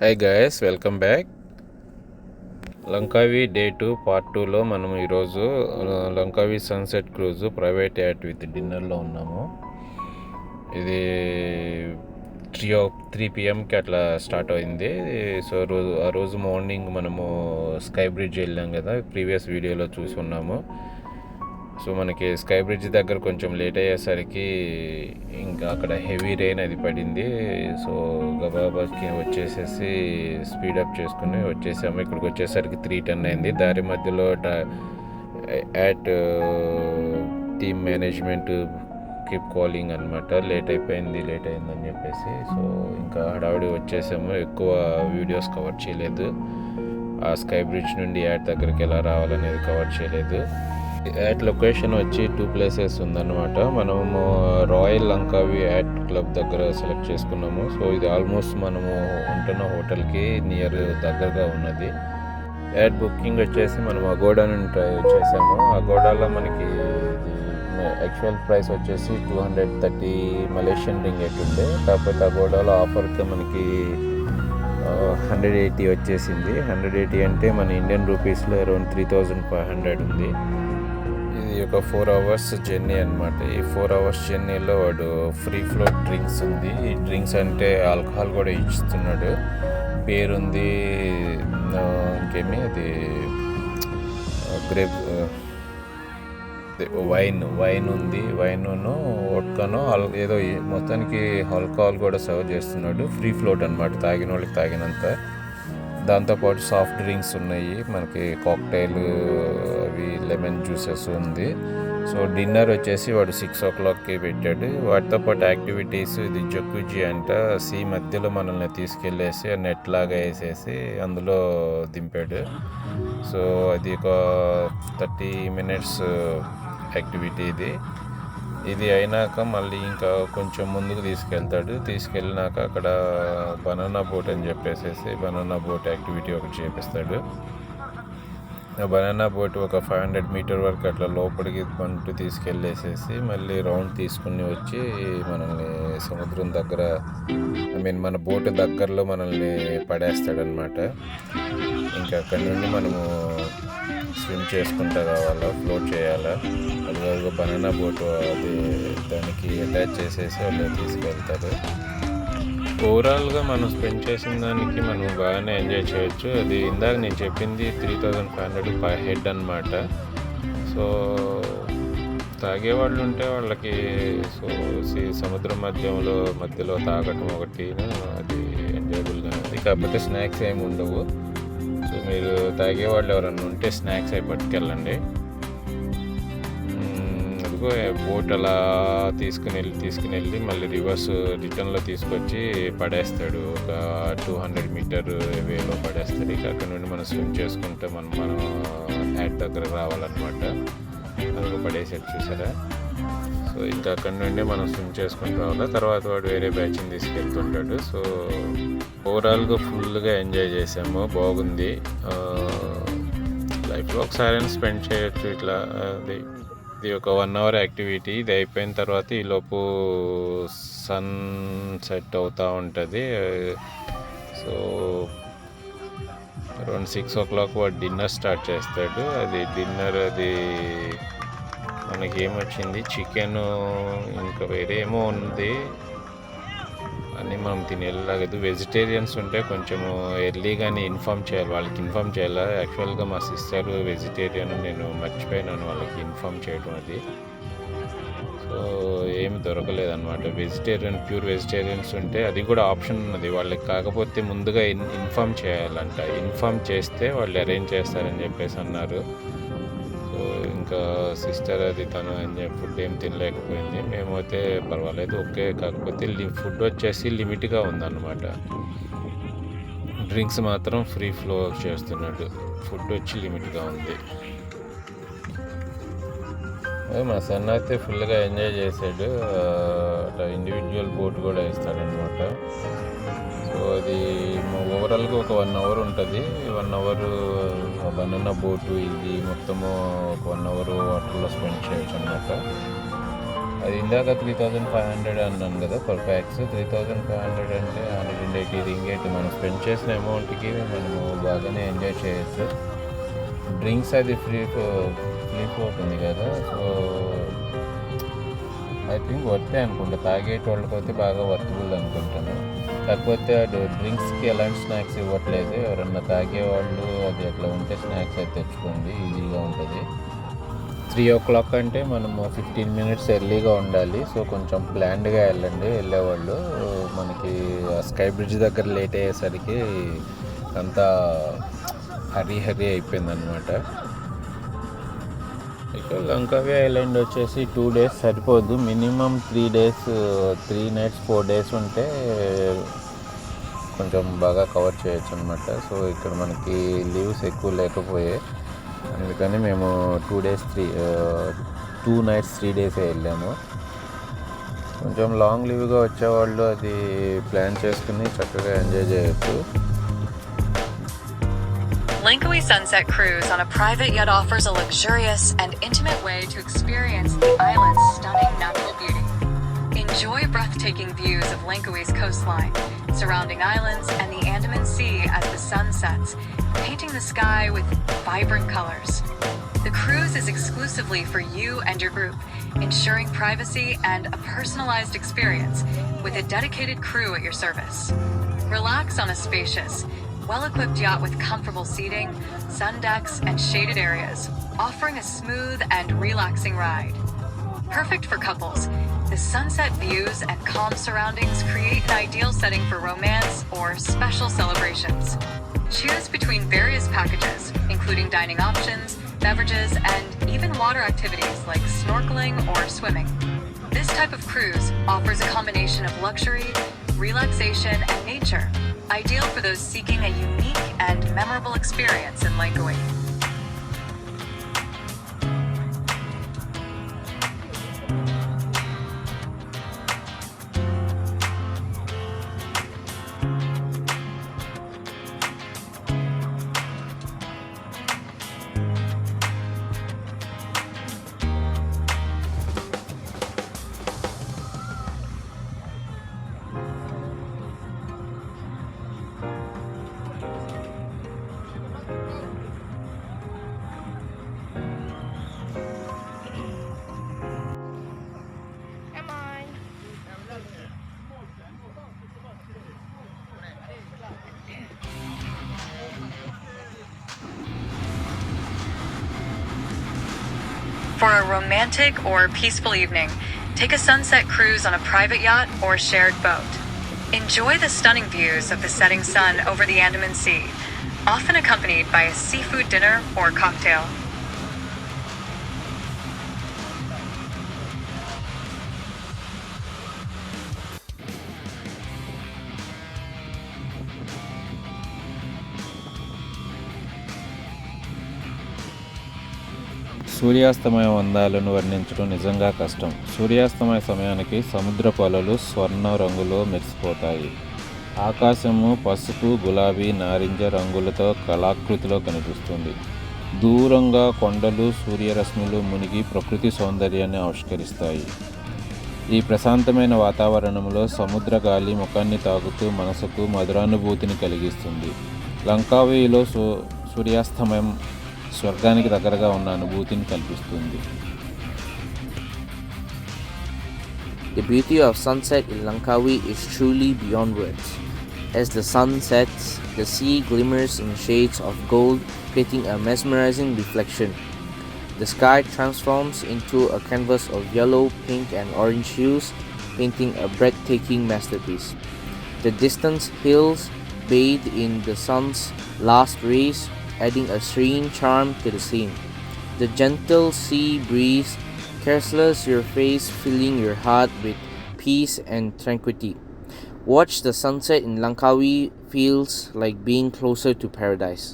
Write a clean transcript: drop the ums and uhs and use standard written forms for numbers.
Hi guys, welcome back. Langkawi day 2 part 2లో మనం ఈరోజు Langkawi sunset cruise private yacht with డిన్నర్లో ఉన్నాము. ఇది 3 PM అట్లా స్టార్ట్ అయింది. సో ఆ రోజు మార్నింగ్ మనము స్కై బ్రిడ్జ్ వెళ్ళాం కదా, ప్రీవియస్ వీడియోలో చూసి ఉన్నాము. సో మనకి స్కై బ్రిడ్జ్ దగ్గర కొంచెం లేట్ అయ్యేసరికి ఇంకా అక్కడ హెవీ రెయిన్ అది పడింది. సో గబాబాకి వచ్చేసేసి స్పీడప్ చేసుకుని వచ్చేసాము. ఇక్కడికి వచ్చేసరికి 3:10 అయింది. దారి మధ్యలో at team management keep calling అనమాట, లేట్ అయిందని చెప్పేసి. సో ఇంకా హడావిడి వచ్చేసాము. ఎక్కువ వీడియోస్ కవర్ చేయలేదు. ఆ స్కై బ్రిడ్జ్ నుండి యాట్ దగ్గరికి ఎలా రావాలనేది కవర్ చేయలేదు. యాట్ లొకేషన్ వచ్చి 2 places ఉందన్నమాట. మనము రాయల్ లంకావి యాట్ క్లబ్ దగ్గర సెలెక్ట్ చేసుకున్నాము. సో ఇది ఆల్మోస్ట్ మనము ఉంటున్న హోటల్కి నియర్ దగ్గరగా ఉన్నది. యాట్ బుకింగ్ వచ్చేసి మనం అగోడా నుండి ట్రై చేసాము. అగోడాలో మనకి యాక్చువల్ ప్రైస్ వచ్చేసి 230 మలేషియన్ రింగెట్ ఉండే, కాకపోతే అగోడాలో ఆఫర్కి మనకి 180 వచ్చేసింది. 180 అంటే మన ఇండియన్ రూపీస్లో అరౌండ్ 3500 ఉంది. ఇది ఒక 4 hours జర్నీ అనమాట. ఈ 4 hours జర్నీలో వాడు ఫ్రీ ఫ్లోట్ డ్రింక్స్ ఉంది. ఈ డ్రింక్స్ అంటే ఆల్కహాల్ కూడా ఇస్తున్నాడు. పేరుంది, ఇంకేమి అది గ్రేప్ వైన్ ఉంది. వైన్ను వోడ్కాను ఏదో మొత్తానికి ఆల్కహాల్ కూడా సర్వ్ చేస్తున్నాడు. ఫ్రీ ఫ్లోట్ అనమాట, తాగిన వాళ్ళకి తాగినంత. దాంతోపాటు సాఫ్ట్ డ్రింక్స్ ఉన్నాయి, మనకి కాక్టైల్, అవి లెమన్ జ్యూసెస్ ఉంది. సో డిన్నర్ వచ్చేసి వాడు 6 o'clockకి పెట్టాడు. వాటితో పాటు యాక్టివిటీస్, ఇది జక్కుజీ అంట, సీ మధ్యలో మనల్ని తీసుకెళ్ళేసి నెట్ లాగా వేసేసి అందులో దింపాడు. సో అది ఒక 30 minutes యాక్టివిటీ. ఇది అయినాక మళ్ళీ ఇంకా కొంచెం ముందుకు తీసుకెళ్ళినాక అక్కడ బనానా బోట్ అని చెప్పేసి బనానా బోట్ యాక్టివిటీ ఒకటి చేపిస్తాడు. ఆ బనానా బోట్ ఒక 500 meter వరకు అట్లా లోపలికి పంటూ తీసుకెళ్ళేసేసి మళ్ళీ రౌండ్ తీసుకుని వచ్చి మనల్ని సముద్రం దగ్గర, మన బోట్ దగ్గరలో మనల్ని పడేస్తాడనమాట. ఇంకా అక్కడి నుండి మనము స్విమ్ చేసుకుంటూ రావాలా, ఫ్లోట్ చేయాలా. అది బనానా బోట్ అది దానికి అటాచ్ చేసేసి వాళ్ళు తీసుకెళ్తారు. ఓవరాల్గా మనం స్పెండ్ చేసిన దానికి మనం బాగానే ఎంజాయ్ చేయొచ్చు. అది ఇందాక నేను చెప్పింది 3500 per head అనమాట. సో తాగేవాళ్ళు ఉంటే వాళ్ళకి సో సముద్రం మధ్యలో తాగటం ఒకటి అది ఎంజాయబుల్గా ఉంది. కాకపోతే స్నాక్స్ ఏమి ఉండవు. సో మీరు తాగేవాళ్ళు ఎవరన్నా ఉంటే స్నాక్స్ అవి పట్టుకెళ్ళండి. అదిగో బోట్ అలా తీసుకుని వెళ్ళి మళ్ళీ రిటర్న్లో తీసుకొచ్చి పడేస్తాడు. ఒక 200 meter వేలో పడేస్తాడు. ఇక అక్కడ నుండి మనం స్విమ్ చేసుకుంటే మనం యాట్ దగ్గర రావాలన్నమాట. అందులో పడేసాడు, చూసారా. సో ఇంకా అక్కడ నుండి మనం స్విమ్ చేసుకుని రావాలి. తర్వాత వాడు వేరే బ్యాచ్ని తీసుకెళ్తుంటాడు. సో ఓవరాల్గా ఫుల్గా ఎంజాయ్ చేసాము, బాగుంది. లైఫ్లో ఒకసారి స్పెండ్ చేయొచ్చు ఇట్లా. ఇది ఒక 1 hour యాక్టివిటీ. ఇది అయిపోయిన తర్వాత ఈలోపు సన్ సెట్ అవుతూ ఉంటుంది. సో అరౌండ్ 6 o'clock వాడు డిన్నర్ స్టార్ట్ చేస్తాడు. డిన్నర్ మనకి ఏమొచ్చింది, చికెన్, ఇంకా వేరే ఏమో ఉంది అని మనం తినేలాగదు. వెజిటేరియన్స్ ఉంటే కొంచెము ఎర్లీగానే ఇన్ఫామ్ చేయాలి, వాళ్ళకి ఇన్ఫామ్ చేయాలి. యాక్చువల్గా మా సిస్టర్ వెజిటేరియన్, నేను మర్చిపోయినాను వాళ్ళకి ఇన్ఫామ్ చేయడం. అది సో ఏమి దొరకలేదన్నమాట. ప్యూర్ వెజిటేరియన్స్ ఉంటే అది కూడా ఆప్షన్ ఉన్నది వాళ్ళకి. కాకపోతే ముందుగా ఇన్ఫామ్ చేయాలంట. ఇన్ఫామ్ చేస్తే వాళ్ళు అరేంజ్ చేస్తారని చెప్పేసి అన్నారు. సో ఇంకా సిస్టర్ తను ఫుడ్ ఏం తినలేకపోయింది. మేమైతే పర్వాలేదు, ఓకే. కాకపోతే ఫుడ్ వచ్చేసి లిమిట్గా ఉందన్నమాట. డ్రింక్స్ మాత్రం ఫ్రీ ఫ్లో చేస్తున్నాడు. ఫుడ్ వచ్చి లిమిట్గా ఉంది. మా సన్ అయితే ఫుల్గా ఎంజాయ్ చేసాడు. అట్లా ఇండివిజువల్ బోట్ కూడా వేస్తాడనమాట. సో అది ఓవరాల్గా ఒక 1 hour ఉంటుంది. 1 hour బనానా బోటు ఇది మొత్తము ఒక 1 hour వాటర్లో స్పెండ్ చేయొచ్చు అనమాట. అది ఇందాక 3500 అన్నాను కదా పర్ ప్యాక్స్. 3500 అంటే 180 రింగేట్ మనం స్పెండ్ చేసిన అమౌంట్కి మనము బాగానే ఎంజాయ్ చేయొచ్చు. డ్రింక్స్ అది ఫ్రీ ఫ్లోట్ ఉంది కదా, సో ఐ థింక్ వర్తే అనుకుంటా. తాగేటోళ్ళకి అయితే బాగా వర్తబుల్ అనుకుంటాను. కాకపోతే డ్రింక్స్కి ఎలాంటి స్నాక్స్ ఇవ్వట్లేదు. ఎవరన్నా తాగేవాళ్ళు అది అట్లా ఉంటే స్నాక్స్ అయితే తెచ్చుకోండి, ఈజీగా ఉంటుంది. 3 o'clock అంటే మనము 15 minutes ఎర్లీగా ఉండాలి. సో కొంచెం ప్లాన్డ్గా వెళ్ళేవాళ్ళు. మనకి స్కై బ్రిడ్జ్ దగ్గర లేట్ అయ్యేసరికి అంతా హరీ అయిపోయిందనమాట. ఇక లంకావి ఐలాండ్ వచ్చేసి 2 days సరిపోదు. మినిమం 3 days, 3 nights 4 days ఉంటే కొంచెం బాగా కవర్ చేయొచ్చు అనమాట. సో ఇక్కడ మనకి లీవ్స్ ఎక్కువ లేకపోయాయి, అందుకని మేము 2 nights 3 days వెళ్ళాము. కొంచెం లాంగ్ లీవ్గా వచ్చేవాళ్ళు అది ప్లాన్ చేసుకుని చక్కగా ఎంజాయ్ చేయొచ్చు. Langkawi Sunset Cruise on a private yacht offers a luxurious and intimate way to experience the island's stunning natural beauty. Enjoy breathtaking views of Langkawi's coastline, surrounding islands, and the Andaman Sea as the sun sets, painting the sky with vibrant colors. The cruise is exclusively for you and your group, ensuring privacy and a personalized experience with a dedicated crew at your service. Relax on a spacious, well-equipped yacht with comfortable seating, sun decks, and shaded areas, offering a smooth and relaxing ride. Perfect for couples, the sunset views and calm surroundings create an ideal setting for romance or special celebrations. Choose between various packages, including dining options, beverages, and even water activities like snorkeling or swimming. This type of cruise offers a combination of luxury, relaxation, and nature, ideal for those seeking a unique and memorable experience in Langkawi. For a romantic or peaceful evening, take a sunset cruise on a private yacht or shared boat. Enjoy the stunning views of the setting sun over the Andaman Sea, often accompanied by a seafood dinner or cocktail. సూర్యాస్తమయం అందాలను వర్ణించడం నిజంగా కష్టం. సూర్యాస్తమయ సమయానికి సముద్రపు అలలు స్వర్ణ రంగులో మెరిసిపోతాయి. ఆకాశము పసుపు, గులాబీ, నారింజ రంగులతో కళాకృతిలో కనిపిస్తుంది. దూరంగా కొండలు సూర్యరశ్మిలు మునిగి ప్రకృతి సౌందర్యాన్ని ఆవిష్కరిస్తాయి. ఈ ప్రశాంతమైన వాతావరణంలో సముద్ర గాలి ముఖాన్ని తాకుతూ మనసుకు మధురానుభూతిని కలిగిస్తుంది. లంకావీలో సూర్యాస్తమయం స్వర్గానికి దగ్గరగా ఉన్న అనుభూతిని కల్పిస్తుంది. The beauty of sunset in Langkawi is truly beyond words. As the sun sets, the sea glimmers in shades of gold, creating a mesmerizing reflection. The sky transforms into a canvas of yellow, pink, and orange hues, painting a breathtaking masterpiece. The distant hills bathe in the sun's last rays, adding a serene charm to the scene. The gentle sea breeze caresses your face, filling your heart with peace and tranquility. Watch the sunset in Langkawi feels like being closer to paradise.